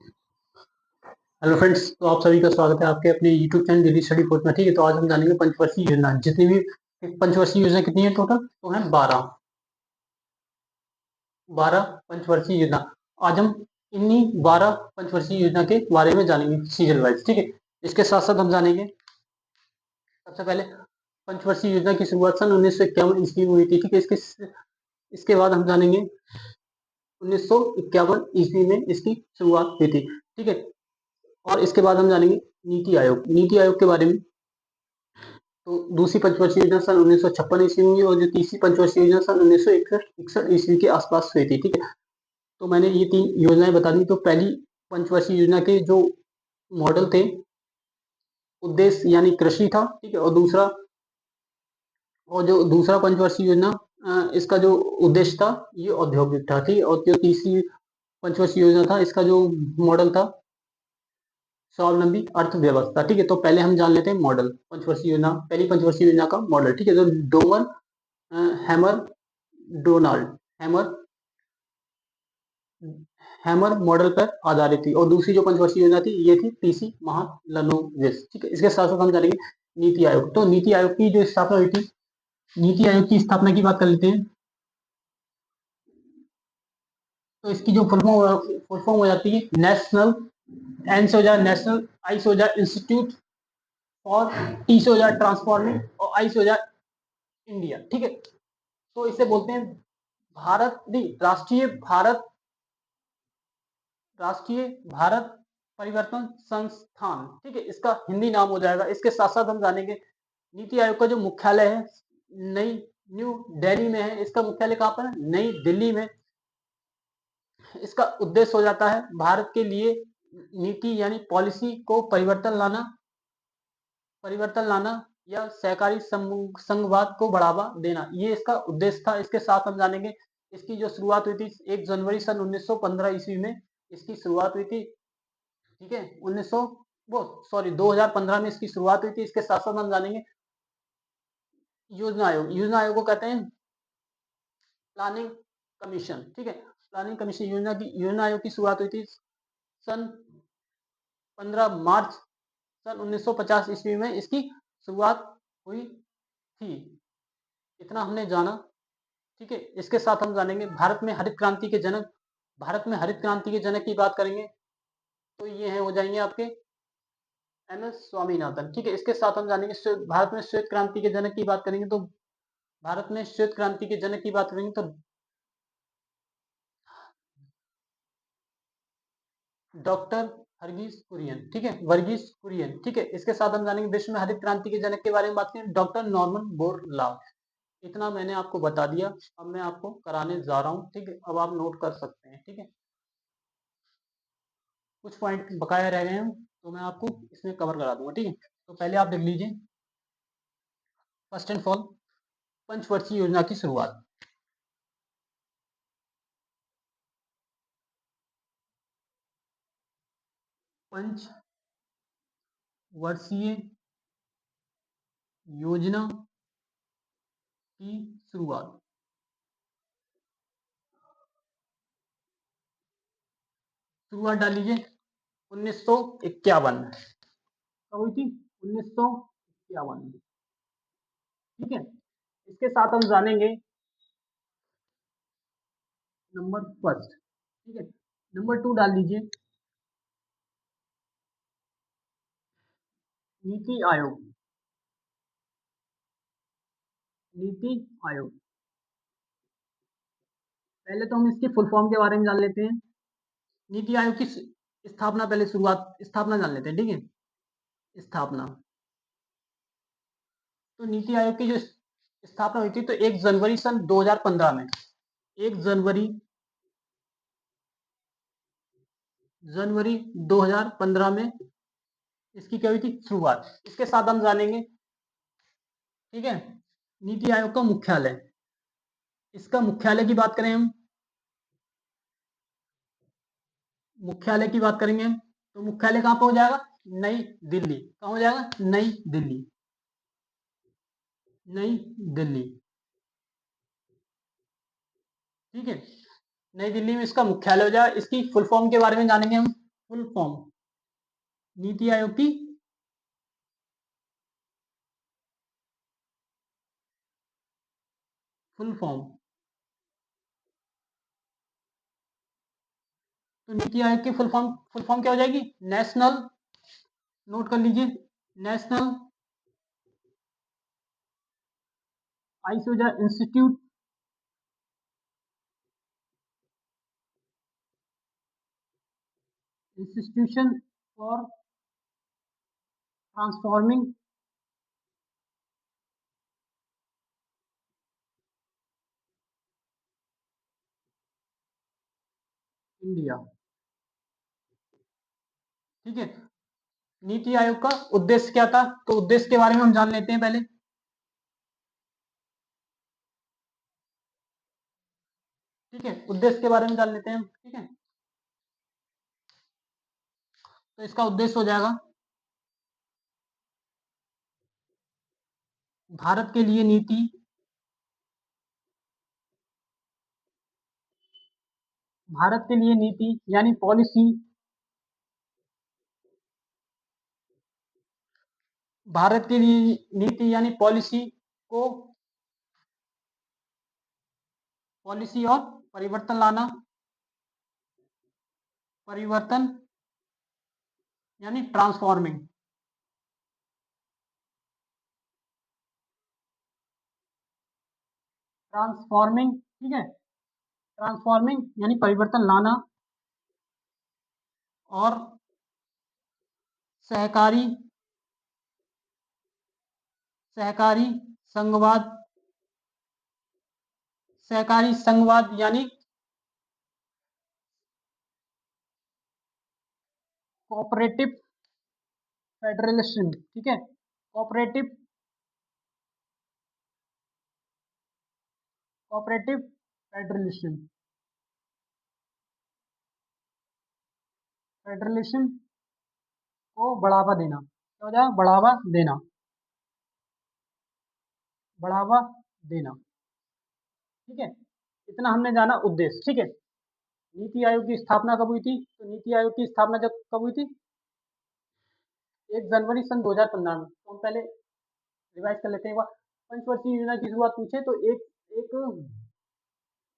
Hello friends, तो आप सभी का स्वागत है आपके अपने YouTube channel daily study course में। ठीक है, तो आज हम जानेंगे पंचवर्षीय योजना। जितनी भी पंचवर्षीय योजना कितनी है टोटल, तो है 12 पंचवर्षीय योजना। आज हम इन्हीं 12 पंचवर्षीय योजना के बारे में जानेंगे सीजन वाइज। ठीक है, इसके साथ साथ हम जानेंगे सबसे पहले पंचवर्षीय योजना की शुरुआत सन 1951 ईस्वी में हुई थी। ठीक है, इसके बाद हम जानेंगे 1951 ईस्वी में इसकी शुरुआत हुई थी। ठीक है, और इसके बाद हम जानेंगे नीति आयोग के बारे में। तो दूसरी पंचवर्षीय योजना सन 1956 ईस्वी में, और जो तीसरी पंचवर्षीय योजना सन 1961 ईस्वी के आसपास हुई थी। ठीक है, तो मैंने ये 3 योजनाएं बता दी। तो पहली पंचवर्षीय योजना के जो मॉडल थे, उद्देश्य यानी कृषि था। ठीक है, और जो दूसरा पंचवर्षीय योजना, इसका जो उद्देश्य था ये औद्योगिक था। ठीक है, और जो तीसरी पंचवर्षीय योजना था, इसका जो मॉडल था स्वावलंबी अर्थव्यवस्था। ठीक है, तो पहले हम जान लेते हैं मॉडल पंचवर्षीय योजना, पहली पंचवर्षीय योजना का मॉडल। ठीक है, जो Domar hammer Donald hammer hammer model पर आधारित थी। और दूसरी जो पंचवर्षीय योजना थी ये थी पीसी महालनोबिस। ठीक है, इसके साथ साथ हम जानेंगे नीति आयोग। तो नीति आयोग की जो स्थापना हुई थी, नीति आयोग की स्थापना की बात कर लेते हैं। तो इसकी जो फुल फॉर्म हो जाती है नेशनल, एन से हो जाए नेशनल, आई से हो जाए इंस्टीट्यूट, और टी से हो जाए ट्रांसफॉर्मिंग, और आई से हो जाए इंडिया। ठीक है, तो इसे बोलते हैं भारत नहीं राष्ट्रीय भारत परिवर्तन संस्थान। ठीक है, इसका हिंदी नाम हो जाएगा। इसके साथ साथ हम जानेंगे नीति आयोग का जो मुख्यालय है नई न्यू दिल्ली में है। इसका मुख्यालय कहाँ पर है? नई दिल्ली में। इसका उद्देश्य हो जाता है भारत के लिए नीति यानी पॉलिसी को परिवर्तन लाना या सहकारी संघवाद को बढ़ावा देना, ये इसका उद्देश्य था। इसके साथ हम जानेंगे इसकी जो शुरुआत हुई थी 1 जनवरी सन 1915 ईस्वी में इसकी शुरुआत हुई थी। ठीक है, 2015 में इसकी शुरुआत हुई थी। इसके साथ साथ हम जानेंगे योजना आयोग को कहते हैं प्लानिंग कमीशन। ठीक है, प्लानिंग कमीशन योजना आयोग की शुरुआत हुई थी सन 15 मार्च सन 1950 ईस्वी में इसकी शुरुआत हुई थी। इतना हमने जाना। ठीक है, इसके साथ हम जानेंगे भारत में हरित क्रांति के जनक की बात करेंगे तो ये हैं हो जाएंगे आपके एम एस स्वामीनाथन। ठीक है, इसके साथ हम जानेंगे भारत में श्वेत क्रांति के जनक की बात करेंगे तो भारत में श्वेत क्रांति के जनक की बात करेंगे तो डॉक्टर हरगीज कुरियन। ठीक है, वर्गीज कुरियन। ठीक है, इसके साथ हम जानेंगे विश्व में हरित क्रांति के जनक के बारे में बात करें डॉक्टर नॉर्मन बोरलॉग। इतना मैंने आपको बता दिया, अब मैं आपको कराने जा रहा हूँ। ठीक है, अब आप नोट कर सकते हैं। ठीक है, कुछ पॉइंट बकाया रह गए हैं तो मैं आपको इसमें कवर करा दूंगा। ठीक है, तो पहले आप देख लीजिए फर्स्ट एंड फॉल पंचवर्षीय योजना की शुरुआत। पंचवर्षीय योजना की शुरुआत डाल लीजिए 1951। कब हुई थी? 1951। ठीक है, इसके साथ हम जानेंगे नंबर फर्स्ट। ठीक है, नंबर 2 डाल लीजिए नीति आयोग। नीति आयोग, पहले तो हम इसकी फुल फॉर्म के बारे में जान लेते हैं। नीति आयोग की स्थापना, पहले स्थापना जान लेते हैं। ठीक है, स्थापना। तो नीति आयोग की जो स्थापना हुई थी तो 1 जनवरी सन 2015 में, 1 जनवरी 2015 में इसकी क्या हुई थी? शुरुआत। इसके साथ हम जानेंगे, ठीक है, नीति आयोग का मुख्यालय। इसका मुख्यालय की बात करें हम, मुख्यालय की बात करेंगे हम तो मुख्यालय कहां पर हो जाएगा? नई दिल्ली। कहां हो जाएगा? नई दिल्ली। नई दिल्ली। ठीक है, नई दिल्ली में इसका मुख्यालय हो जाएगा। इसकी फुल फॉर्म के बारे में जानेंगे हम। फुल फॉर्म नीति आयोग की फुल फॉर्म। तो नीति आयोग की फुल फॉर्म क्या हो जाएगी? नेशनल, नोट कर लीजिए, नेशनल आई से हो जाए इंस्टीट्यूशन फॉर ट्रांसफॉर्मिंग इंडिया। ठीक है, नीति आयोग का उद्देश्य क्या था? तो उद्देश्य के बारे में हम जान लेते हैं पहले। ठीक है, उद्देश्य के बारे में जान लेते हैं हम। ठीक है, तो इसका उद्देश्य हो जाएगा भारत के लिए नीति, भारत के लिए नीति यानी पॉलिसी, भारत के लिए नीति यानी पॉलिसी को, पॉलिसी और परिवर्तन लाना, परिवर्तन यानी ट्रांसफॉर्मिंग, ट्रांसफॉर्मिंग। ठीक है, ट्रांसफॉर्मिंग यानी परिवर्तन लाना और सहकारी, सहकारी संघवाद, सहकारी संघवाद यानी कोऑपरेटिव फेडरलिज्म। ठीक है, कोऑपरेटिव, कोऑपरेटिव फेडरलिज्म, फेडरलिज्म को बढ़ावा देना। क्या हो जाएगा? बढ़ावा देना, बढ़ावा देना। ठीक है, इतना हमने जाना उद्देश्य। ठीक है, नीति आयोग की स्थापना कब हुई थी? तो नीति आयोग की स्थापना जब कब हुई थी? 1 जनवरी सन 2015 में। तो हम पहले रिवाइज कर लेते हैं एक बार। पंचवर्षीय योजना की शुरुआत पूछे तो एक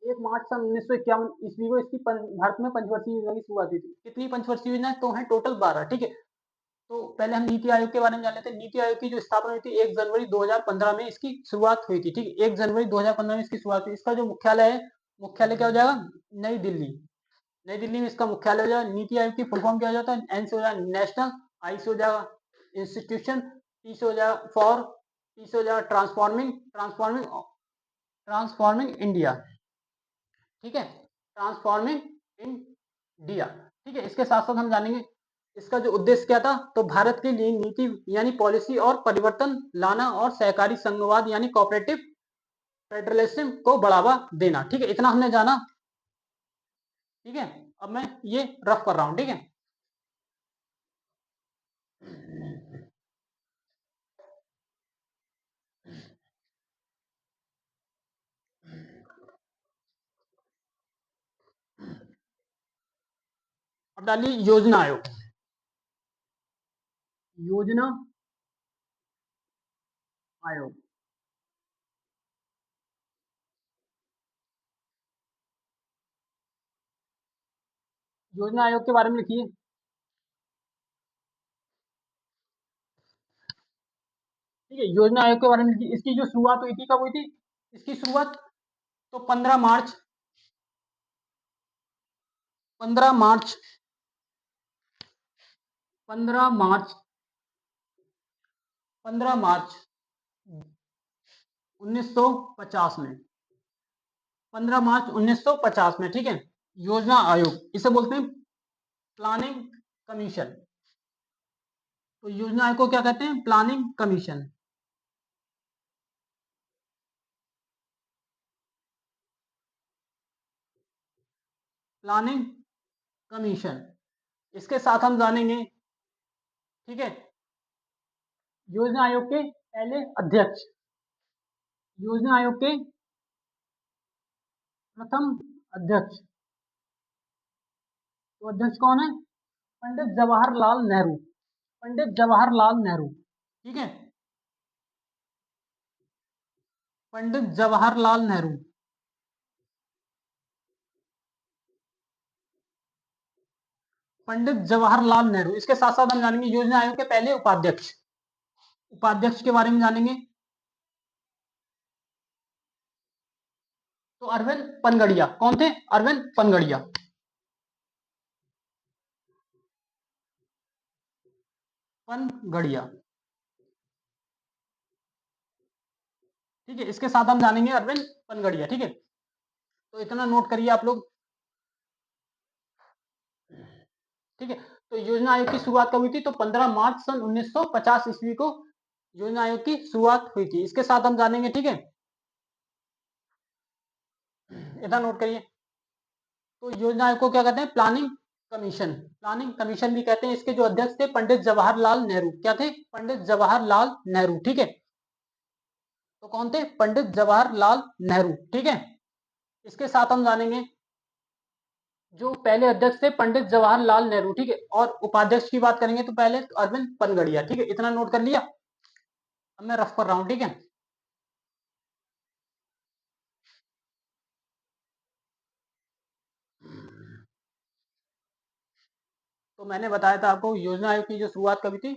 1 मार्च सन 1951 ईस्वी को इसकी भारत में पंचवर्षीय योजना की शुरुआत हुई थी। कितनी पंचवर्षीय योजना तो है? टोटल 12। ठीक है, तो पहले हम नीति आयोग के बारे में जान लेते हैं। नीति आयोग की जो स्थापना हुई थी 1 जनवरी 2015 में इसकी शुरुआत हुई थी। ठीक है, 1 जनवरी 2015 में इसकी शुरुआत हुई। इसका जो मुख्यालय है, मुख्यालय क्या हो जाएगा? नई दिल्ली। नई दिल्ली में इसका मुख्यालय हो जाएगा। नीति आयोग की फुल फॉर्म क्या हो जाता है? एन से हो जाएगा नेशनल, आई से हो जाएगा इंस्टीट्यूशन, टी से हो जाएगा फॉर, टी से हो जाएगा ट्रांसफॉर्मिंग, ट्रांसफॉर्मिंग इंडिया। ठीक है, ट्रांसफॉर्मिंग इंडिया। ठीक है, इसके साथ साथ हम जानेंगे इसका जो उद्देश्य क्या था। तो भारत के लिए नीति यानी पॉलिसी और परिवर्तन लाना और सहकारी संघवाद यानी कोऑपरेटिव फेडरलिज्म को बढ़ावा देना। ठीक है, इतना हमने जाना। ठीक है, अब मैं ये रफ कर रहा हूं। ठीक है, अब डालिए योजना आयोग। योजना आयोग, योजना आयोग के बारे में लिखिए। ठीक है, योजना आयोग के बारे में लिखिए। इसकी जो शुरुआत हुई थी कब हुई थी? इसकी शुरुआत तो 15 मार्च, 15 मार्च, 15 मार्च, 15 मार्च 1950 में, 15 मार्च 1950 में। ठीक है, योजना आयोग इसे बोलते हैं प्लानिंग कमीशन। तो योजना आयोग को क्या कहते हैं? Planning commission, planning commission. इसके साथ हम जानेंगे। ठीक है, योजना आयोग के पहले अध्यक्ष, योजना आयोग के प्रथम अध्यक्ष। तो अध्यक्ष कौन है? पंडित जवाहरलाल नेहरू, पंडित जवाहरलाल नेहरू, ठीक है, पंडित जवाहरलाल नेहरू, पंडित जवाहरलाल नेहरू। इसके साथ साथ हम जानेंगे योजना आयोग के पहले उपाध्यक्ष, उपाध्यक्ष के बारे में जानेंगे। तो अरविंद पनगड़िया, कौन थे? अरविंद पनगड़िया, पनगड़िया, ठीक है। इसके साथ हम जानेंगे अरविंद पनगड़िया, ठीक है। तो इतना नोट करिए आप लोग, ठीक है। तो योजना आयोग की शुरुआत कब हुई थी? तो 15 मार्च सन 1950 ईस्वी को योजना आयोग की शुरुआत हुई थी। इसके साथ हम जानेंगे, ठीक है, इतना नोट करिए। तो योजना आयोग को क्या कहते हैं? प्लानिंग कमीशन, प्लानिंग कमीशन भी कहते हैं। इसके जो अध्यक्ष थे पंडित जवाहरलाल नेहरू, क्या थे? पंडित जवाहरलाल नेहरू, ठीक है। तो कौन थे? पंडित जवाहरलाल नेहरू, ठीक है। इसके साथ हम जानेंगे जो पहले अध्यक्ष थे पंडित जवाहरलाल नेहरू, ठीक है। और उपाध्यक्ष की बात करेंगे तो पहले अरविंद पनगड़िया, ठीक है। इतना नोट कर लिया, अब मैं रफ कर रहा हूं, ठीक है। तो मैंने बताया था आपको योजना आयोग की जो शुरुआत कभी थी?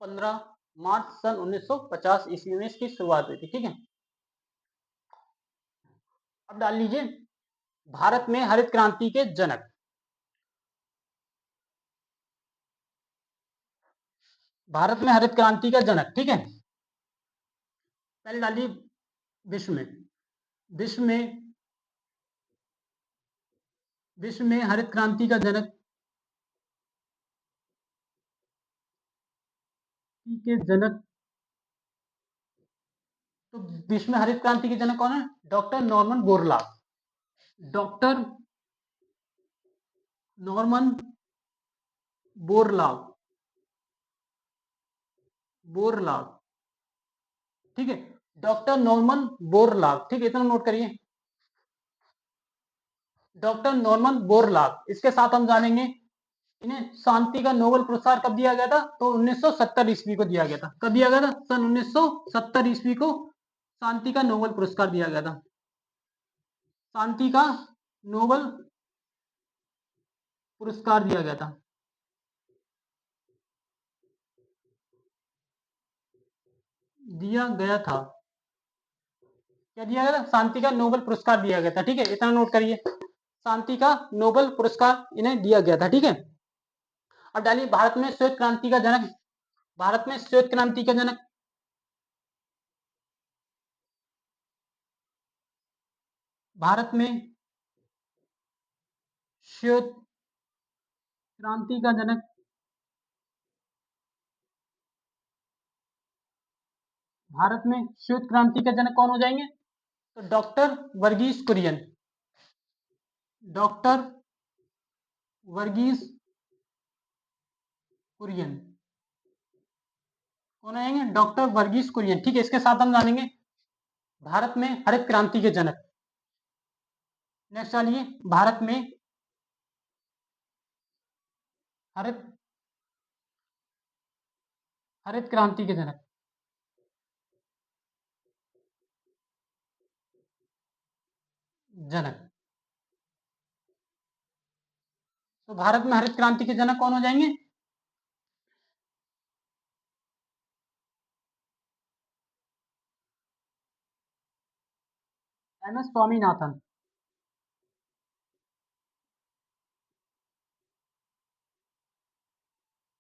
15 मार्च सन 1950 ईस्वी में इसकी शुरुआत हुई थी, ठीक है। अब डाल लीजिए भारत में हरित क्रांति के जनक, भारत में हरित क्रांति का जनक, ठीक है। पहले डालिए विश्व में, विश्व में, विश्व में हरित क्रांति का जनक के जनक, तो विश्व में हरित क्रांति के जनक कौन है? Doctor Norman Borlaug, doctor Norman Borlaug, Borlaug, ठीक है। डॉक्टर नॉर्मन बोरलॉग, ठीक है, इतना नोट करिए, डॉक्टर नॉर्मन बोरलॉग। इसके साथ हम जानेंगे इन्हें शांति का नोबेल पुरस्कार कब दिया गया था? तो 1970 ईस्वी को दिया गया था। कब दिया गया था? सन 1970 ईस्वी को शांति का नोबेल पुरस्कार दिया गया था, शांति का नोबेल पुरस्कार दिया गया था, दिया गया था, क्या दिया गया था? शांति का नोबेल पुरस्कार दिया गया था, ठीक है, इतना नोट करिए, शांति का नोबेल पुरस्कार इन्हें दिया गया था, ठीक है। अब डालिए भारत में श्वेत क्रांति का जनक, भारत में श्वेत क्रांति का जनक, भारत में श्वेत क्रांति का जनक, भारत में श्वेत क्रांति का जनक कौन हो जाएंगे? तो डॉक्टर वर्गीस कुरियन, डॉक्टर वर्गीस कुरियन, कौन आएंगे? डॉक्टर वर्गीस कुरियन, ठीक है। इसके साथ हम जानेंगे भारत में हरित क्रांति के जनक। नेक्स्ट आइए, भारत में हरित, हरित क्रांति के जनक, जनक, तो भारत में हरित क्रांति के जनक कौन हो जाएंगे? M S Swaminathan,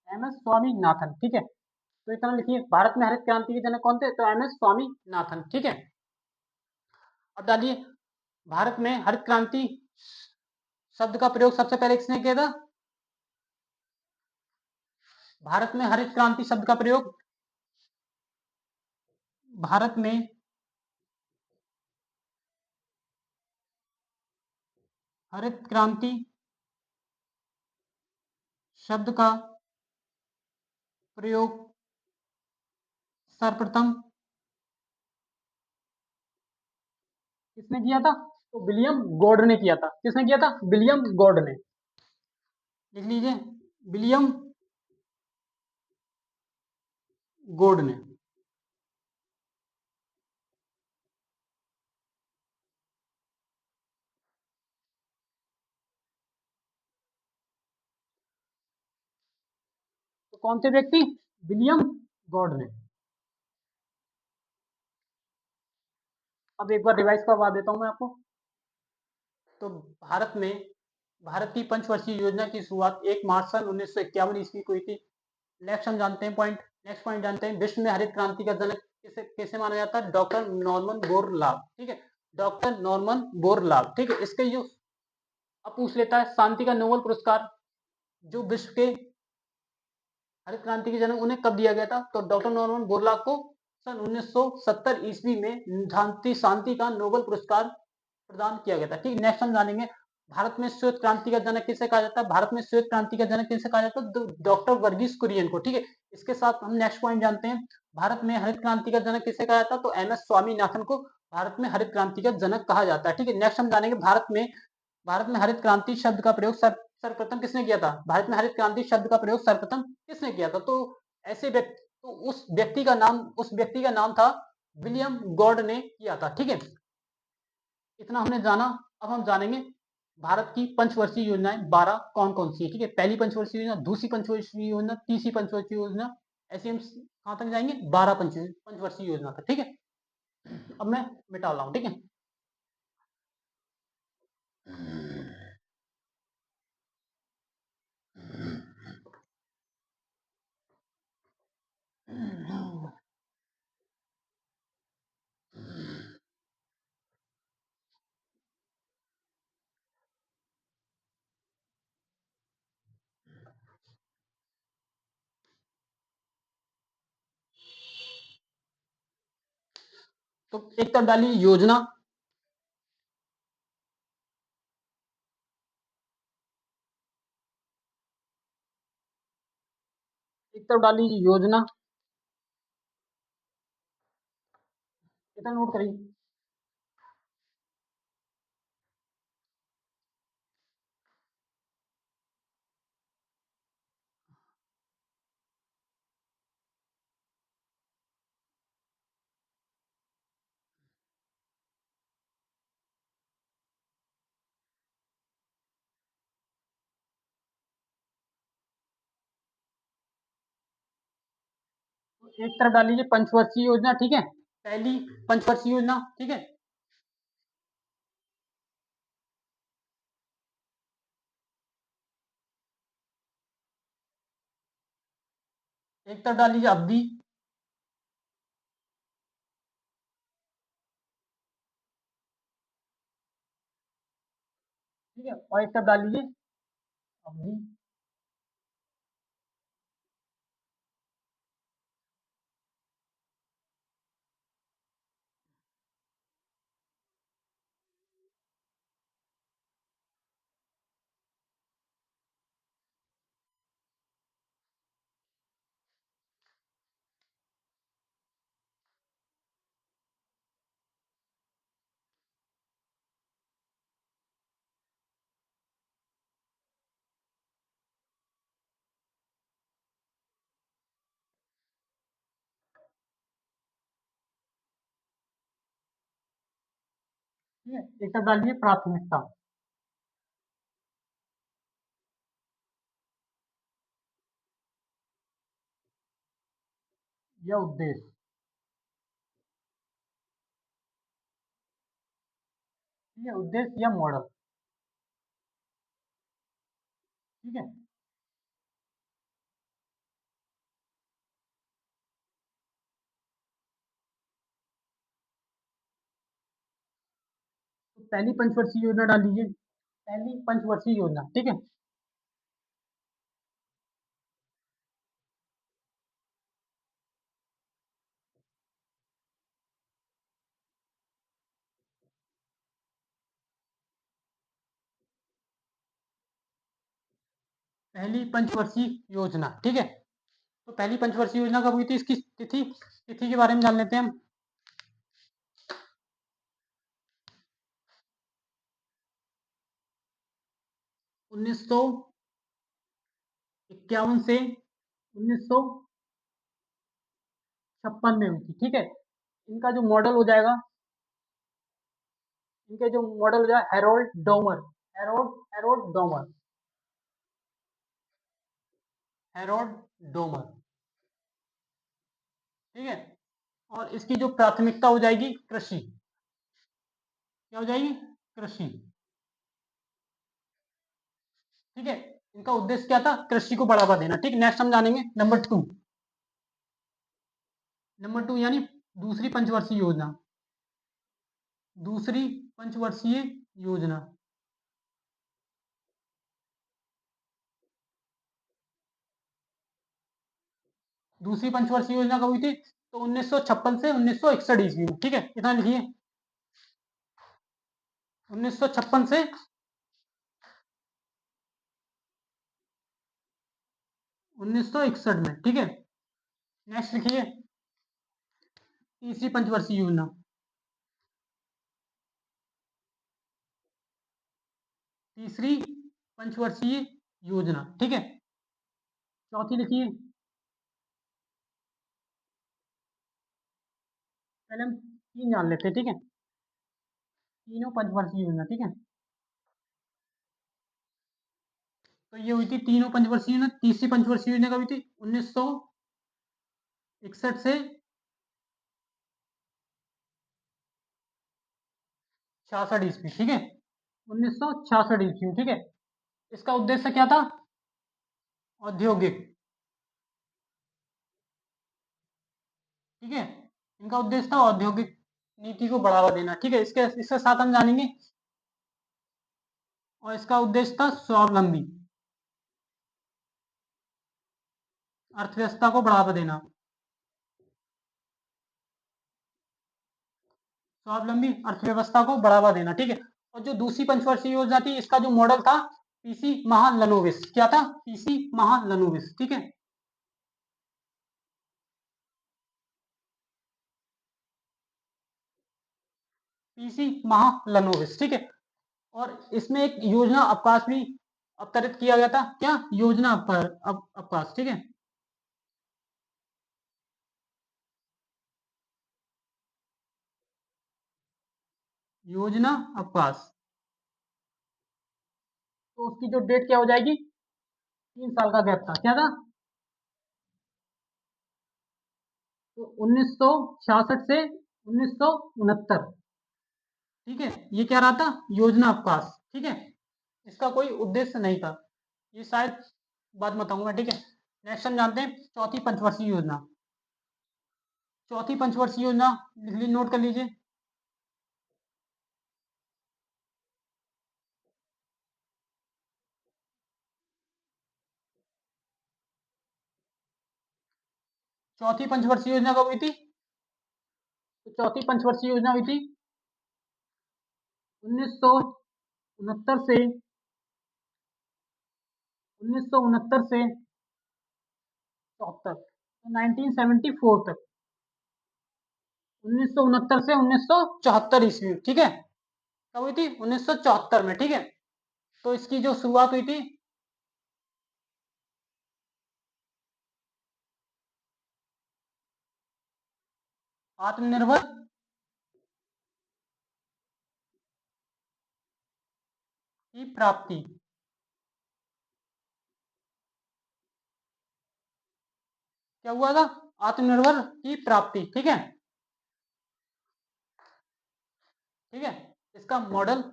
M S Swaminathan, ठीक है। तो इतना लिखिए, भारत में हरित क्रांति के जनक कौन थे? तो एम एस स्वामीनाथन, ठीक है। अब डालिए भारत में हरित क्रांति शब्द का प्रयोग सबसे पहले किसने किया था? भारत में हरित क्रांति शब्द का प्रयोग, भारत में हरित क्रांति शब्द का प्रयोग सर्वप्रथम किसने किया था? तो विलियम गॉर्ड ने किया था। किसने किया था? विलियम गॉर्ड ने, लिख लीजिए, विलियम गोर्ड ने। तो कौन से व्यक्ति? विलियम गॉड ने। अब एक बार रिवाइज करवा देता हूं मैं आपको। तो भारत की पंचवर्षीय योजना की शुरुआत 1 मार्च सन 1951 ईस्वी को हुई थी। नेक्स्ट हम जानते हैं पॉइंट, नेक्स्ट पॉइंट जानते हैं, विश्व में हरित क्रांति का जनक किसे कैसे माना जाता है? Doctor Norman Borlaug. ठीक है, डॉक्टर नॉर्मन बोरलॉग। ठीक है, इसके जो अब पूछ लेता है शांति का नोबेल पुरस्कार जो विश्व के हरित क्रांति के जनक उन्हें कब दिया गया था? तो डॉक्टर नॉर्मन बोरलॉग को सन 1970 ईस्वी में शांति का नोबेल पुरस्कार प्रदान किया गया था। ठीक, नेक्स्ट हम जानेंगे भारत में श्वेत क्रांति का जनक किसे कहा जाता है? भारत में श्वेत क्रांति का जनक किसे कहा जाता है? डॉक्टर वर्गीस कुरियन को। ठीक है, इसके साथ हम नेक्स्ट पॉइंट जानते हैं भारत में हरित क्रांति का जनक किसे कहा जाता है? तो एम एस स्वामीनाथन को भारत में हरित क्रांति का जनक कहा जाता है। ठीक है, नेक्स्ट हम जानेंगे भारत में हरित क्रांति शब्द का प्रयोग सर्वप्रथम किसने किया था? भारत में हरित क्रांति शब्द का प्रयोग सर्वप्रथम किसने किया था? तो ऐसे व्यक्ति, तो उस व्यक्ति का नाम था विलियम गॉर्ड ने किया था। ठीक है, इतना हमने जाना। अब हम जानेंगे भारत की पंचवर्षीय योजनाएं 12 कौन कौन सी है। ठीक है, पहली पंचवर्षीय योजना, दूसरी पंचवर्षीय योजना, तीसरी पंचवर्षीय योजना, ऐसे हम कहां तक जाएंगे? 12 पंचवर्षीय योजना तक। ठीक है, अब मैं मिटा रहा हूं। ठीक है, तो एक तरफ डाली योजना, एक तरफ डाली योजना, इतना नोट करिए। एक तरफ डाल लीजिए पंचवर्षीय योजना। ठीक है, पहली पंचवर्षीय योजना। ठीक है, एक तरफ डाल लीजिए अवधि। ठीक है, और एक तरफ डाल लीजिए अवधि। ठीक है, एक तरफ डाल लीजिए प्राथमिकता या उद्देश्य। ठीक है, उद्देश्य या मॉडल। ठीक है, तो पहली पंचवर्षीय योजना डाल लीजिए, पहली पंचवर्षीय योजना। ठीक है, पहली पंचवर्षीय योजना। ठीक है, तो पहली पंचवर्षीय योजना कब हुई थी? इसकी तिथि तिथि के बारे में जान लेते हैं हम। 1951 51 से 1956 में हुई थी, ठीक है। इनका जो मॉडल हो जाएगा, इनके जो मॉडल हो जाएगा Harold Domar, Harold Harold Domar, Harold Domar, ठीक है। और इसकी जो प्राथमिकता हो जाएगी कृषि, क्या हो जाएगी, कृषि, ठीक है। इनका उद्देश्य क्या था, कृषि को बढ़ावा देना, ठीक। नेक्स्ट हम जानेंगे नंबर 2, नंबर 2 यानी दूसरी पंचवर्षीय योजना, दूसरी पंचवर्षीय योजना। दूसरी पंचवर्षीय योजना कब हुई थी, तो 1956 से 1961 ईस्वी में, ठीक है। इतना लिखिए, 1956 से 1961 में, ठीक है। नेक्स्ट लिखिए, तीसरी पंचवर्षीय योजना, तीसरी पंचवर्षीय योजना, ठीक है। चौथी लिखिए, पहले हम तीन जान लेते हैं, ठीक है। तीनों पंचवर्षीय योजना, ठीक है। तो ये हुई थी तीनों पंचवर्षीय योजना। तीसरी पंचवर्षीय योजना कब हुई थी, 1961 से 66 ईस्वी, ठीक है। 1966 ईस्वी, ठीक है। इसका उद्देश्य क्या था, औद्योगिक, ठीक है। इनका उद्देश्य था औद्योगिक नीति को बढ़ावा देना, ठीक है। इसके साथ हम जानेंगे, और इसका उद्देश्य था स्वावलंबी, अर्थव्यवस्था को बढ़ावा देना, स्वावलंबी अर्थव्यवस्था को बढ़ावा देना, ठीक है। और जो दूसरी पंचवर्षीय योजना थी, इसका जो मॉडल था पीसी महालनोबिस, क्या था, पीसी महालनोबिस, ठीक है। पीसी महालनोबिस, ठीक है। और इसमें एक योजना अवकाश भी अवतरित किया गया था, क्या, योजना अवकाश, ठीक है। योजना अवकाश, तो उसकी जो डेट क्या हो जाएगी, 3 साल का गैप था, क्या था, तो 1966 से 1969, ठीक है। ये क्या रहा था, योजना अवकाश, ठीक है। इसका कोई उद्देश्य नहीं था, ये शायद बाद में बताऊंगा, ठीक है। नेक्स्ट हम जानते हैं चौथी पंचवर्षीय योजना। चौथी पंचवर्षीय योजना लिख लीजिए, नोट कर लीजिए। चौथी पंचवर्षीय योजना कब हुई थी, तो चौथी पंचवर्षीय योजना हुई थी 1969 से 74, तो 1974 तक, 1969 से 1974 ईस्वी, ठीक है। कब हुई थी, 1974 में, ठीक है। तो इसकी जो शुरुआत हुई थी, आत्मनिर्भर की प्राप्ति, क्या हुआ था, आत्मनिर्भर की प्राप्ति, ठीक है, ठीक है। इसका मॉडल,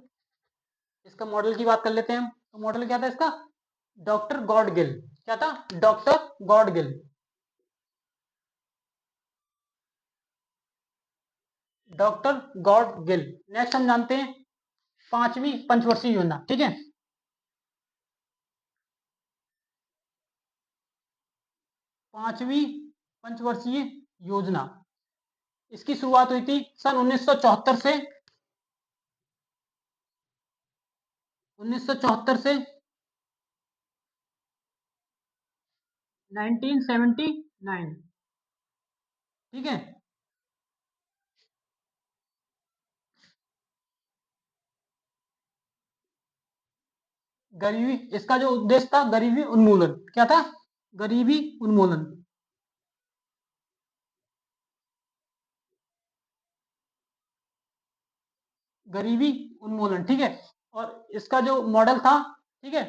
इसका मॉडल की बात कर लेते हैं हम। तो मॉडल क्या था इसका, डॉक्टर गॉडगिल, क्या था, doctor Gadgil, doctor Gadgil. Next हम जानते हैं पांचवी पंचवर्षीय योजना, ठीक है। पांचवी पंचवर्षीय योजना, इसकी शुरुआत हुई थी सन 1974 से, 1974 से 1979, ठीक है। गरीबी, इसका जो उद्देश्य था गरीबी उन्मूलन, क्या था? गरीबी उन्मूलन। गरीबी उन्मूलन, ठीक है। और इसका जो मॉडल था, ठीक है,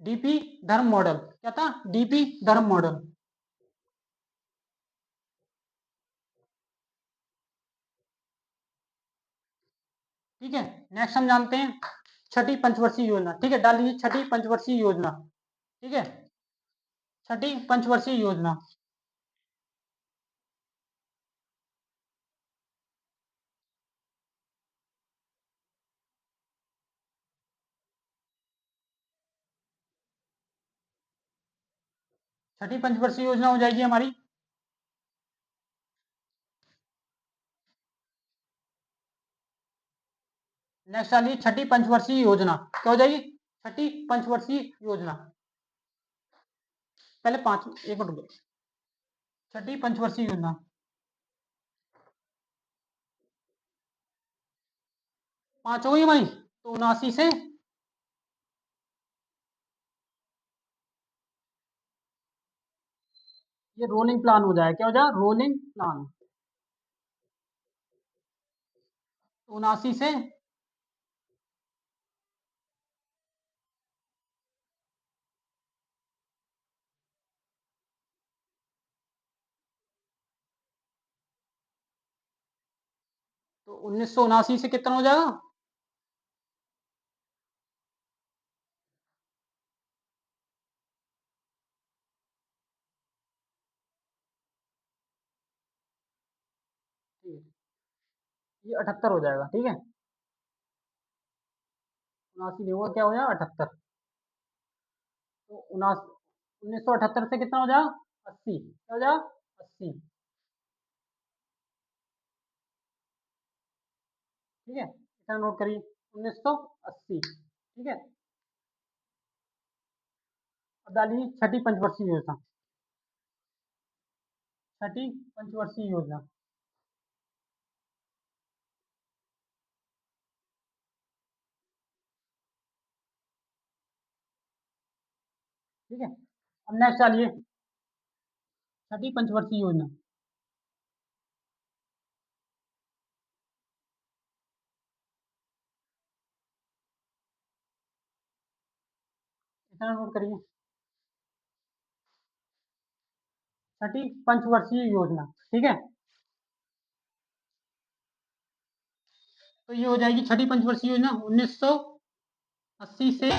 डीपी धर्म मॉडल, क्या था? डीपी धर्म मॉडल। ठीक है। नेक्स्ट हम जानते हैं छठी पंचवर्षीय योजना, ठीक है, डाल लीजिए छठी पंचवर्षीय योजना, ठीक है, छठी पंचवर्षीय योजना। छठी पंचवर्षीय योजना हो जाएगी हमारी, नेक्स्ट आ लीजिए छठी पंचवर्षीय योजना, क्या हो जाएगी? छठी पंचवर्षीय योजना। पहले पांच, एक मिनट रुको। छठी पंचवर्षीय योजना, पांच हो गई हमारी, तो 79 से ये रोलिंग प्लान हो जाए, क्या हो जाए? Rolling plan. 79 से तो 1979 से कितना हो जाएगा? ठीक है, ये 78 हो जाएगा, ठीक है। 79 नहीं होगा, क्या हो जाएगा? 78। तो 1978 से कितना हो जाएगा? 80, क्या हो जाएगा? 80, ठीक है, इतना नोट करिए, 1980, ठीक है। अब डालिए छठी पंचवर्षीय योजना, छठी पंचवर्षीय योजना, ठीक है। अब नेक्स्ट डालिए छठी पंचवर्षीय योजना, इतना नोट करिए, छठी पंचवर्षीय योजना, ठीक है। तो ये हो जाएगी छठी पंचवर्षीय योजना 1980 से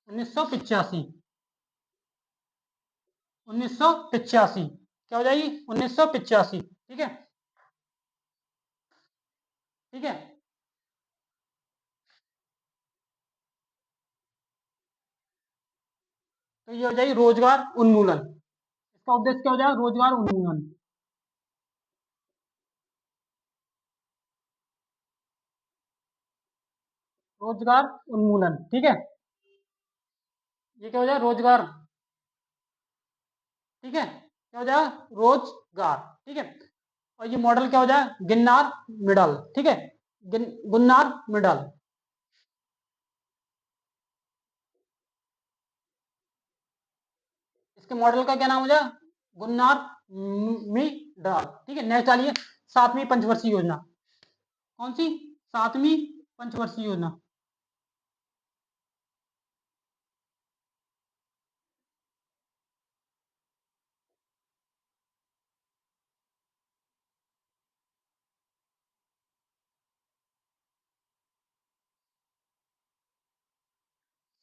1985, 1985, क्या हो जाएगी? 1985, ठीक है, ठीक है। तो ये हो जाएगी रोजगार उन्मूलन, इसका उद्देश्य क्या हो जाएगा? रोजगार उन्मूलन, रोजगार उन्मूलन, ठीक है। ये क्या हो जाएगा? रोजगार, ठीक है, क्या हो जाएगा? रोजगार, ठीक है। और ये मॉडल क्या हो जाएगा? गिन्नार मिडल, ठीक है, गुन्नार मिडल। इसके मॉडल का क्या नाम हो जाएगा? गुन्नार मिडल, ठीक है। नेक्स्ट डालिए सातवीं पंचवर्षीय योजना, कौन सी? सातवीं पंचवर्षीय योजना,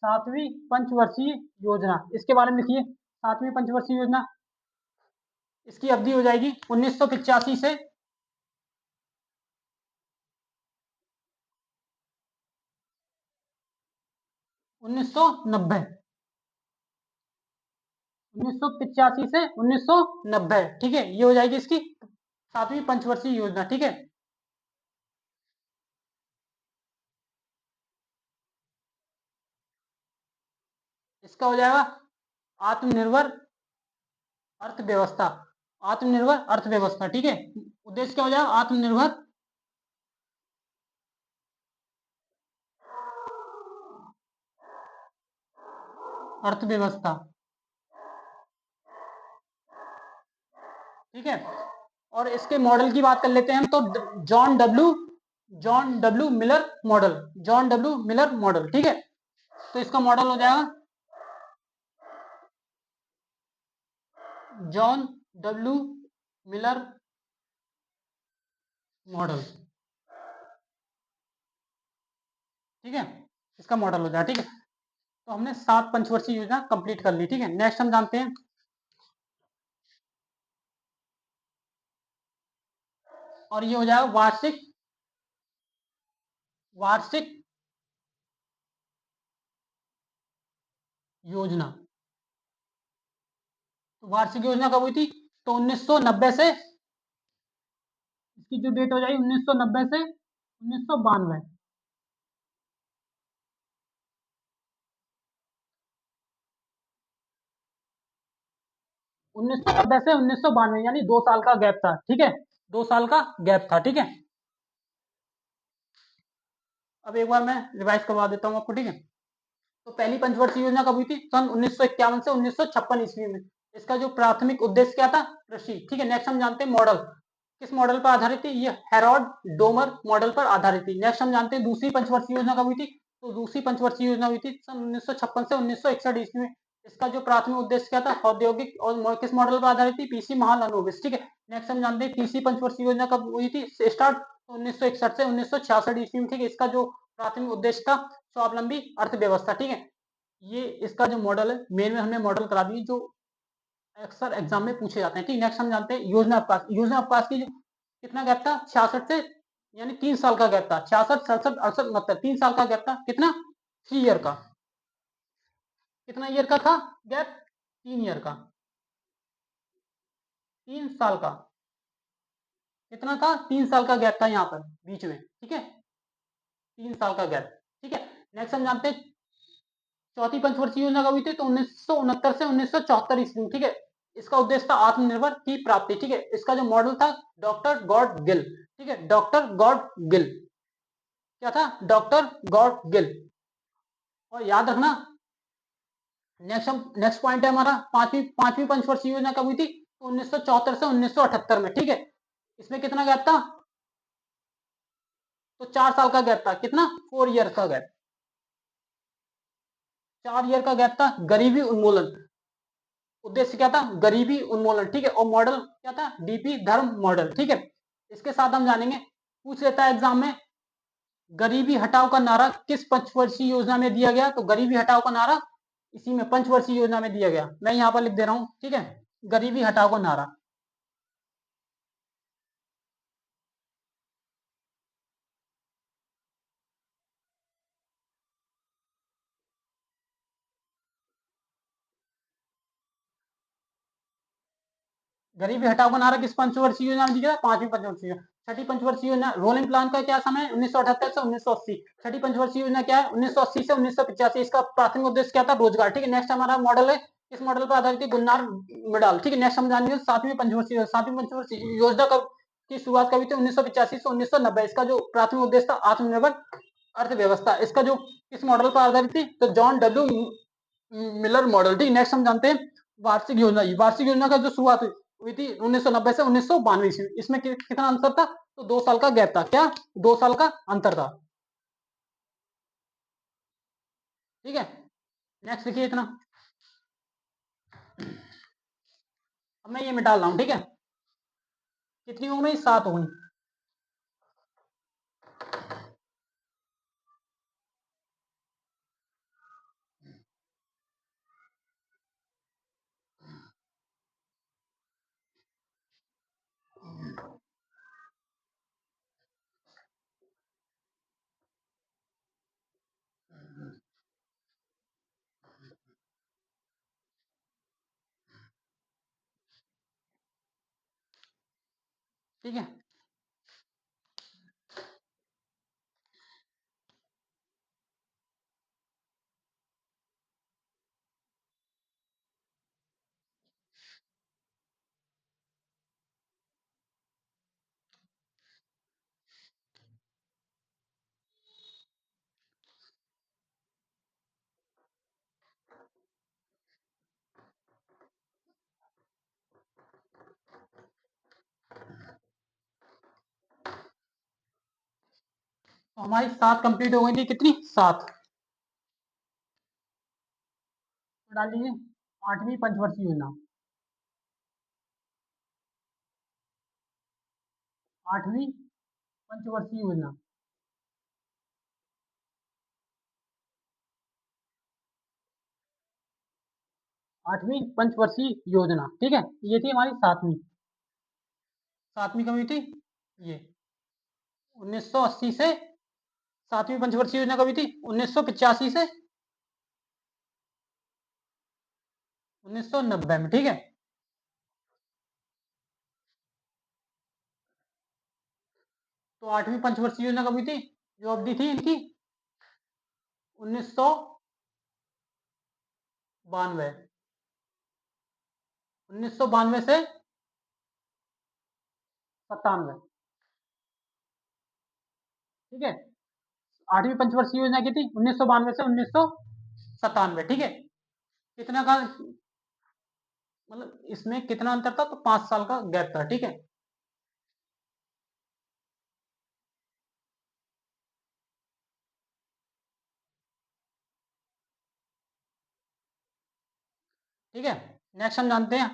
सातवीं पंचवर्षीय योजना, इसके बारे में लिखिए। सातवीं पंचवर्षीय योजना, इसकी अवधि हो जाएगी 1985 से 1990, 1985 से 1990, ठीक है। ये हो जाएगी इसकी सातवीं पंचवर्षीय योजना, ठीक है। इसका हो जाएगा आत्मनिर्भर अर्थव्यवस्था, आत्मनिर्भर अर्थव्यवस्था, ठीक है। उद्देश्य क्या हो जाएगा? आत्मनिर्भर अर्थव्यवस्था, ठीक है। और इसके मॉडल की बात कर लेते हैं हम, तो John W Miller model, John W Miller model, ठीक है। तो इसका मॉडल हो जाएगा जॉन डब्ल्यू मिलर मॉडल, ठीक है। इसका मॉडल हो जाएगा, ठीक है। तो हमने 7 पंचवर्षीय योजना कंप्लीट कर ली, ठीक है। नेक्स्ट हम जानते हैं, और ये हो जाएगा वार्षिक वार्षिक योजना। तो वार्षिक योजना कब हुई थी? तो 1990 से, इसकी जो डेट हो जाएगी 1990 से 1992, 1990 से 1992, यानी 2 साल का गैप था, ठीक है। 2 साल का गैप था, ठीक है। अब एक बार मैं रिवाइज करवा देता हूँ आपको, ठीक है। तो पहली पंचवर्षीय योजना कब हुई थी? सन 1951 से 1956 ईस्वी में। इसका जो प्राथमिक उद्देश्य क्या था? कृषि, ठीक है। नेक्स्ट हम जानते हैं मॉडल, किस मॉडल पर आधारित थी? ये हेरोल्ड डोमर मॉडल पर आधारित थी। नेक्स्ट हम जानते हैं दूसरी पंचवर्षीय योजना कब हुई थी? तो दूसरी पंचवर्षीय योजना हुई थी सन 1956 से 1961 ईस्वी में। इसका जो प्राथमिक उद्देश्य क्या था? औद्योगिक, और किस मॉडल पर आधारित थी? पीसी महालनोबिस, ठीक है। नेक्स्ट हम जानते हैं तीसरी पंचवर्षीय योजना कब हुई थी स्टार्ट? 1961 से 1966 ईस्वी में, ठीक है। इसका जो प्राथमिक उद्देश्य था स्वावलंबी अर्थव्यवस्था, ठीक है। ये इसका जो मॉडल है, मेन में हमने मॉडल करा दी जो अक्सर एग्जाम में पूछे जाते हैं, ठीक। नेक्स्ट हम जानते हैं योजना अवकाश। योजना अवकाश की कितना गैप था? 66 से, यानी 3 साल का गैप था। 66, 67, 68, 69, 3 साल का गैप था। कितना? 3 ईयर का। कितना ईयर का था गैप? 3 ईयर का, 3 साल का। कितना था? 3 साल का गैप था यहाँ पर बीच में, ठीक है। 3 साल का गैप, ठीक है। नेक्स्ट हम जानते हैं चौथी पंचवर्षीय योजना कब हुई थी? तो 1969 से 1974 ईस्वी, ठीक है। इसका उद्देश्य था आत्मनिर्भर की प्राप्ति, ठीक है। इसका जो मॉडल था डॉक्टर गॉड गिल, ठीक है। डॉक्टर गॉड गिल, क्या था? Doctor God Gill. और याद रखना, नेक्स्ट पॉइंट है हमारा पांचवी पांचवी पंचवर्षीय योजना कब हुई थी? तो 1974 से 1978 में, ठीक है। इसमें कितना गैप था? तो 4 साल का गैप था। कितना? 4 ईयर का गैप, 4 ईयर का गैप था। गरीबी उन्मूलन, उद्देश्य क्या था? गरीबी उन्मूलन, ठीक है। और मॉडल क्या था? डीपी धर्म मॉडल, ठीक है। इसके साथ हम जानेंगे, पूछ लेता है एग्जाम में, गरीबी हटाओ का नारा किस पंचवर्षीय योजना में दिया गया? तो गरीबी हटाओ का नारा इसी में पंचवर्षीय योजना में दिया गया। मैं यहाँ पर लिख दे रहा हूँ, ठीक है। गरीबी हटाओ का नारा, गरीबी हटाओ का नारा किस पंचवर्षीय योजना में दिया गया? पांचवी पंचवर्षीय योजना। छठी पंचवर्षीय योजना रोलिंग प्लान का क्या समय है? 1978 से 1980। छठी पंचवर्षीय योजना क्या है? 1980 से 1985। इसका प्राथमिक उद्देश्य क्या था? रोजगार, ठीक है। नेक्स्ट हमारा मॉडल है, इस मॉडल पर आधारित है गुन्नार मिडाल, ठीक है। नेक्स्ट हम जानेंगे सातवीं पंचवर्षीय योजना कब की शुरुआत कभी थी? 1985 से 1990। इसका जो प्राथमिक उद्देश्य था आत्मनिर्भर अर्थव्यवस्था। इसका जो किस मॉडल पर आधारित थी? तो जॉन डब्ल्यू मिलर मॉडल, ठीक। नेक्स्ट हम जानते हैं वार्षिक योजना। वार्षिक योजना का जो शुरुआत हुई थी 1990 से 1992 ईस्वी। इसमें कितना अंतर था? तो 2 साल का गैप था। क्या? 2 साल का अंतर था, ठीक है। नेक्स्ट देखिए इतना, अब मैं ये मिटा रहा हूं, ठीक है। कितनी हो गई? 7 हो गई, ठीक है। तो हमारी 7 कंप्लीट हो गई थी, कितनी 7। तो डाल दीजिए 8वीं पंचवर्षीय योजना। 8वीं पंचवर्षीय योजना। 8वीं पंचवर्षीय योजना, ठीक है। ये थी हमारी 7वीं कब हुई थी ये 1980 से। 7वीं पंचवर्षीय योजना कब हुई थी 1985 से 1990 में, ठीक है। तो 8वीं पंचवर्षीय योजना कब हुई थी, जो अवधि थी इनकी 1992। 1992 से 97, ठीक है। 8वीं पंचवर्षीय योजना की थी 1992 से 1997, ठीक है। कितना का मतलब इसमें कितना अंतर था, तो 5 साल का गैप था, ठीक है। ठीक है, नेक्स्ट हम जानते हैं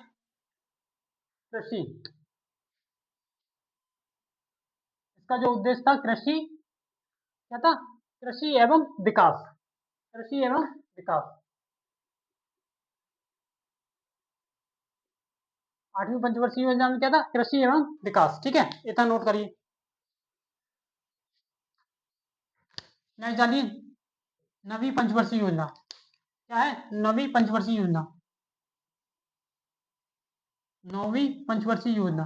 कृषि। इसका जो उद्देश्य था कृषि, क्या था, कृषि एवं विकास। कृषि एवं विकास। 8वीं पंचवर्षीय योजना में क्या था, कृषि एवं विकास, ठीक है। इतना नोट करिए। नेक्स्ट जानिए नवीं पंचवर्षीय योजना। क्या है नवीं पंचवर्षीय योजना। 9वीं पंचवर्षीय योजना।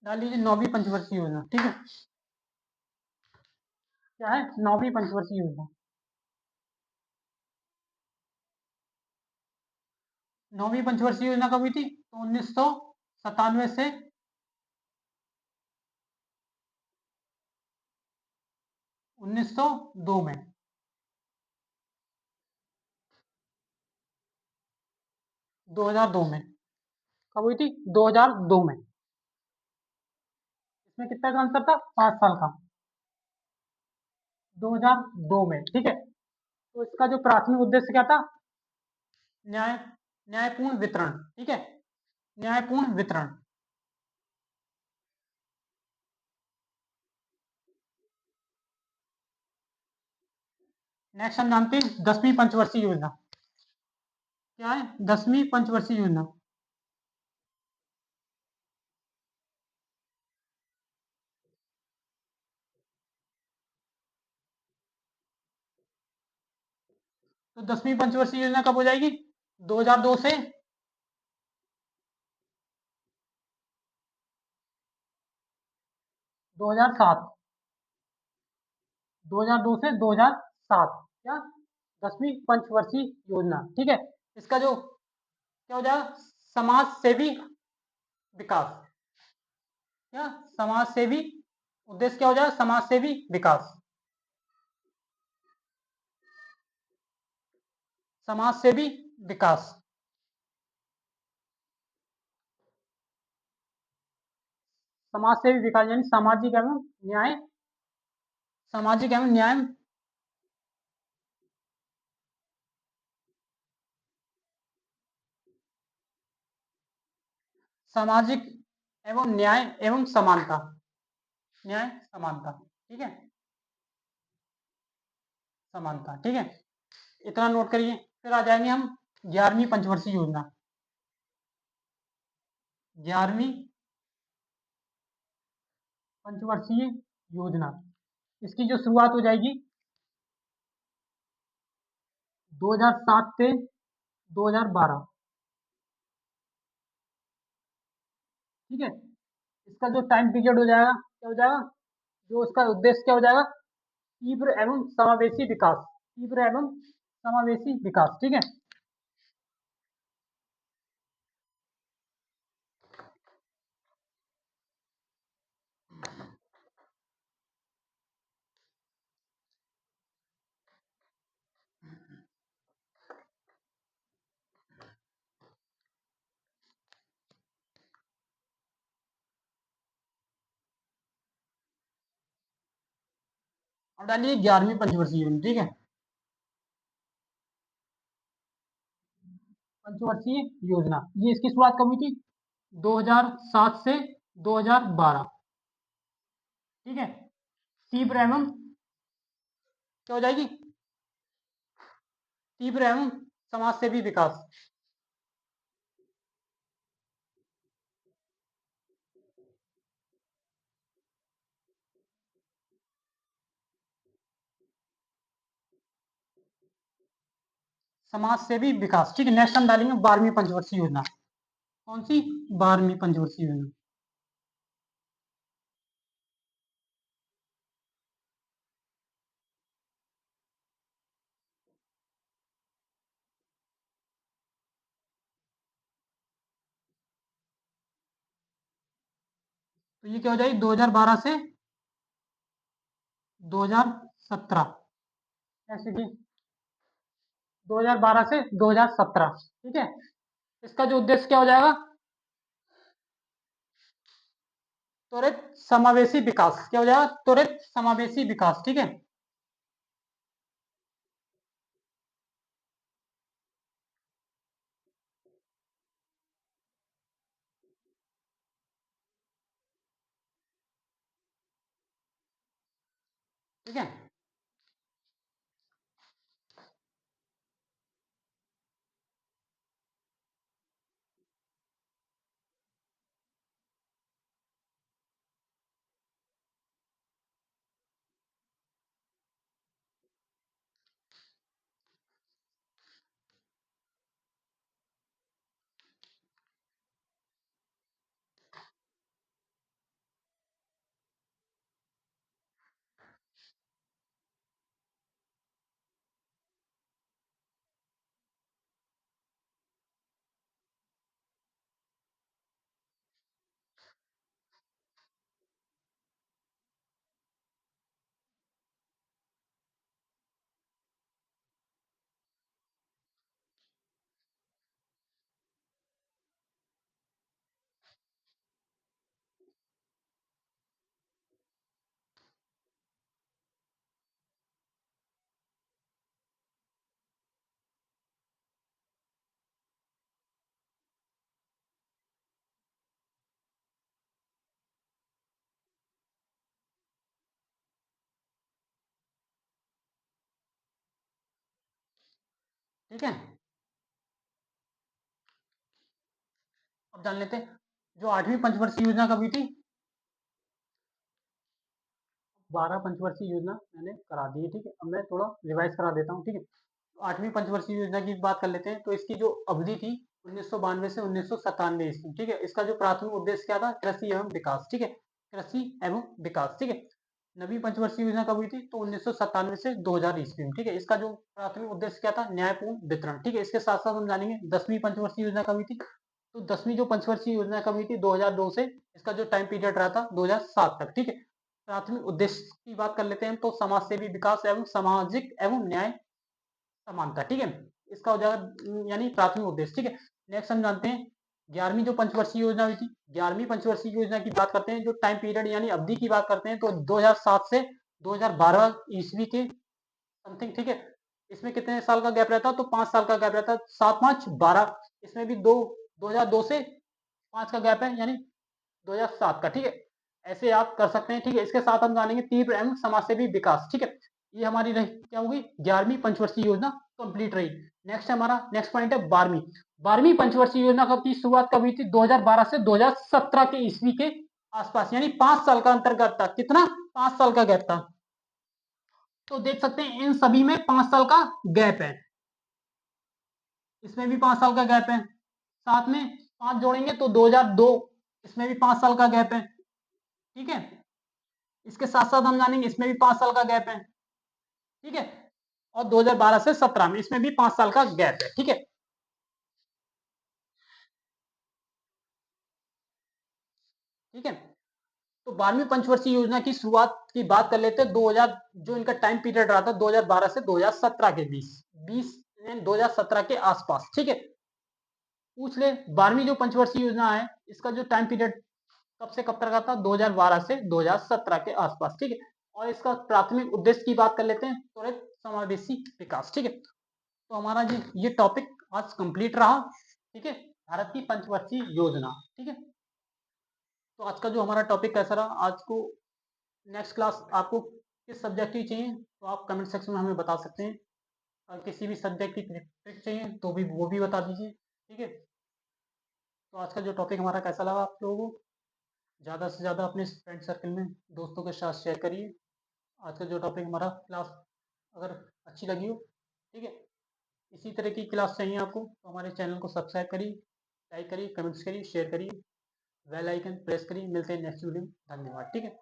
डाल लीजिए 9वीं पंचवर्षीय योजना, ठीक है। क्या है 9वीं पंचवर्षीय योजना। 9वीं पंचवर्षीय योजना कब हुई थी, तो 1997 से 1902 में। 2002 में कब हुई थी, 2002 में। इसमें कितना का आंसर था, 5 साल का। 2002 में, ठीक है। तो इसका जो प्राथमिक उद्देश्य क्या था, न्याय न्यायपूर्ण वितरण, ठीक है। न्यायपूर्ण वितरण। नेक्स्ट हम जानते हैं 10वीं पंचवर्षीय योजना। क्या है 10वीं पंचवर्षीय योजना। तो 10वीं पंचवर्षीय योजना कब हो जाएगी, 2002 से 2007। 2002 से 2007, क्या 10वीं पंचवर्षीय योजना, ठीक है। इसका जो क्या हो जाएगा, समाज सेवी विकास। क्या समाज सेवी उद्देश्य क्या हो जाएगा, समाज सेवी विकास। समाज सेवी विकास। समाज सेवी विकास यानी सामाजिक एवं न्याय, सामाजिक एवं न्याय, सामाजिक एवं न्याय एवं समानता, न्याय समानता, ठीक है। समानता, ठीक है। इतना नोट करिए। फिर आ जाएंगे हम 11वीं पंचवर्षीय योजना। 11वीं पंचवर्षीय योजना, इसकी जो शुरुआत हो जाएगी 2007 से 2012, ठीक है। इसका जो टाइम पीरियड हो जाएगा, क्या हो जाएगा, जो उसका उद्देश्य क्या हो जाएगा, तीव्र एवं समावेशी विकास। तीव्र एवं समावेशी विकास, ठीक है। अब डालिए 11वीं पंचवर्षीय योजना, ठीक है। पंचवर्षीय योजना, ये इसकी शुरुआत कब हुई थी? 2007 से 2012, ठीक है। तीव्र एवं क्या हो जाएगी? तीव्र एवं समाजसेवी विकास। समाजसेवी विकास, ठीक है। नेक्स्ट हम डालेंगे 12वीं पंचवर्षीय योजना। कौन सी? 12वीं पंचवर्षीय योजना। तो ये क्या हो जाएगी? 2012 से 2017, ऐसे कि 2012 से 2017, ठीक है। इसका जो उद्देश्य क्या हो जाएगा? त्वरित समावेशी विकास। क्या हो जाएगा? त्वरित समावेशी विकास, ठीक है। ठीक है, ठीक है। अब जान लेते हैं जो 8वीं पंचवर्षीय योजना कब हुई थी। 12 पंचवर्षीय योजना मैंने करा दी है, ठीक है। अब मैं थोड़ा रिवाइज करा देता हूँ, ठीक है। तो 8वीं पंचवर्षीय योजना की बात कर लेते हैं। तो इसकी जो अवधि थी 1992 से 1997 ईस्वी, ठीक है। इसका जो प्राथमिक उद्देश्य क्या था? कृषि एवं विकास, ठीक है। कृषि एवं विकास, ठीक है। नवीं पंचवर्षीय योजना कब हुई थी? तो 1997 से 2000 ईस्वी में, ठीक है। इसका जो प्राथमिक उद्देश्य क्या था? न्यायपूर्ण वितरण, ठीक है। इसके साथ साथ हम जानेंगे 10वीं पंचवर्षीय योजना कब हुई थी। तो 10वीं जो पंचवर्षीय योजना कब हुई थी? 2002 से, इसका जो टाइम पीरियड रहा था 2007 तक, ठीक है। प्राथमिक उद्देश्य की बात कर लेते हैं तो समाज सेवी विकास एवं सामाजिक एवं न्याय समानता, ठीक है। इसका हो जाएगा यानी प्राथमिक उद्देश्य, ठीक है। नेक्स्ट हम जानते हैं 11वीं जो पंचवर्षीय योजना हुई थी। 11वीं पंचवर्षीय योजना की बात करते हैं, जो टाइम पीरियड यानी अवधि की बात करते हैं तो 2007 से 2012 ईस्वी के समथिंग, ठीक है। इसमें कितने साल का गैप रहता? तो 5 साल का गैप रहता। 7 5 12, इसमें भी 2002 से 5 का गैप है, यानी 2007 का, ठीक है। ऐसे आप कर सकते हैं, ठीक है। इसके साथ हम जानेंगे तीव्र एवं समाजसेवी विकास, ठीक है। ये हमारी रही क्या होगी? 11वीं पंचवर्षीय योजना कंप्लीट रही। नेक्स्ट हमारा नेक्स्ट पॉइंट है 12वीं। 12वीं पंचवर्षीय योजना कब की शुरुआत कब हुई थी? 2012 से 2017 के ईस्वी के आसपास, यानी 5 साल का अंतर्गत था। कितना? 5 साल का गैप था। तो देख सकते हैं इन सभी में 5 साल का गैप है। इसमें भी 5 साल का गैप है। साथ में 5 जोड़ेंगे तो 2002, इसमें भी 5 साल का गैप है, ठीक है। इसके साथ साथ हम जानेंगे इसमें भी 5 साल का गैप है, ठीक है। और 2012 से 17 में इसमें भी 5 साल का गैप है, ठीक है। ठीक है। तो 12वीं पंचवर्षीय योजना की शुरुआत की बात कर लेते हैं। 2000 जो इनका टाइम पीरियड रहा था 2012 से 2017 के बीच, 2017 के आसपास, ठीक है। पूछ ले 12वीं जो पंचवर्षीय योजना है इसका जो टाइम पीरियड कब से कब तक का था? 2012 से 2017 के आसपास, ठीक है। और इसका प्राथमिक उद्देश्य की बात कर लेते हैं, त्वरित समावेशी विकास। ठीक है, तो हमारा जी ये टॉपिक आज कंप्लीट रहा। ठीक है, भारत की पंचवर्षीय योजना। ठीक है, तो आज का जो हमारा टॉपिक कैसा रहा, आज को नेक्स्ट क्लास आपको किस सब्जेक्ट की चाहिए तो आप कमेंट सेक्शन में हमें बता सकते हैं। और किसी भी सब्जेक्ट की ट्रिक चाहिए तो भी वो भी बता दीजिए। ठीक है, तो आज का जो टॉपिक हमारा कैसा लगा आप लोगों को, ज़्यादा से ज़्यादा अपने फ्रेंड सर्कल में दोस्तों के साथ शेयर करिए। आज का जो टॉपिक हमारा क्लास अगर अच्छी लगी हो, ठीक है, इसी तरह की क्लास चाहिए आपको तो हमारे चैनल को सब्सक्राइब करिए, लाइक करिए, कमेंट्स करिए, शेयर करिए, बेल आइकन प्रेस करिए। मिलते हैं नेक्स्ट वीडियो में। धन्यवाद। ठीक है।